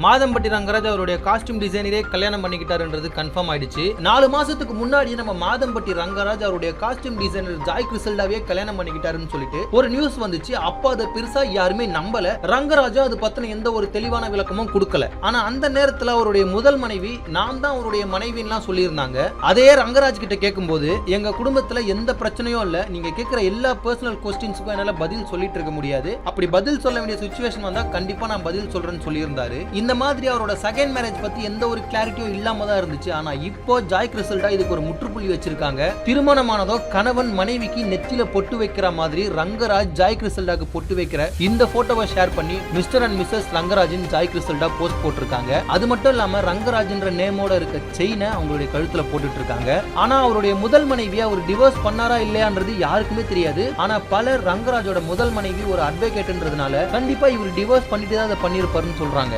மாதம்பட்டி ரங்கராஜ் அவருடைய காஸ்டியூம் டிசைனரே கல்யாணம் பண்ணிக்கிட்டாருன்றது கன்ஃபார்ம் ஆயிடுச்சு. 4 மாசத்துக்கு முன்னாடி நம்ம மாதம்பட்டி ரங்கராஜ் அவருடைய காஸ்டியூம் டிசைனர் ஜாய் கிறிசல்டாவே கல்யாணம் பண்ணிக்கிட்டாருன்னு சொல்லிட்டு ஒரு நியூஸ் வந்துச்சு. அப்ப அதை பெருசா யாருமே நம்பல. ரங்கராஜா அது பத்தின எந்த ஒரு தெளிவான விளக்கமும் கொடுக்கல. ஆனா அந்த நேரத்துல அவருடைய முதல் மனைவி நான் தான் அவருடைய மனைவின்லாம் சொல்லியிருந்தாங்க. அதே ரங்கராஜ் கிட்ட கேட்கும்போது எங்க குடும்பத்துல எந்த பிரச்சனையும் இல்ல, நீங்க கேட்கிற எல்லா பர்சனல் கொஸ்டின்ஸுக்கும் என்னால பதில் சொல்லிட்டு இருக்க முடியாது, அப்படி பதில் சொல்ல வேண்டிய சிச்சுவேஷன் வந்தா கண்டிப்பா நான் பதில் சொல்றேன்னு சொல்லியிருந்தாரு. இந்த மாதிரி அவரோட செகண்ட் மேரேஜ் பத்தி எந்த ஒரு கிளாரிட்டியும் இல்லாம தான் இருந்துச்சு. ஆனா இப்போ ஜாய் கிறிசல்டா இதுக்கு ஒரு முற்றுப்புள்ளி வச்சிருக்காங்க. திருமணமானதோ கணவன் மனைவிக்கு நெத்தியில பொட்டு வைக்கிற மாதிரி ரங்கராஜ் ஜாய் கிறிசல்டாக்கு பொட்டு வைக்கிற இந்த போட்டோவை ஷேர் பண்ணி மிஸ்டர் அண்ட் மிஸ்ஸஸ் ரங்கராஜின் ஜாய் கிறிசல்டா போஸ்ட் போட்டிருக்காங்க. அது மட்டும் இல்லாம ரங்கராஜ்ன்ற நேமோட இருக்க செயினை அவங்களுடைய கழுத்துல போட்டுட்டு இருக்காங்க. ஆனா அவருடைய முதல் மனைவியை அவர் டிவோர்ஸ் பண்ணாரா இல்லையான்றது யாருக்குமே தெரியாது. ஆனா பலர் ரங்கராஜோட முதல் மனைவி ஒரு அட்வொகேட்ன்றதுனால கண்டிப்பா இவர் டிவோர்ஸ் பண்ணிட்டு தான் அதை பண்ணிருப்பாருன்னு சொல்றாங்க.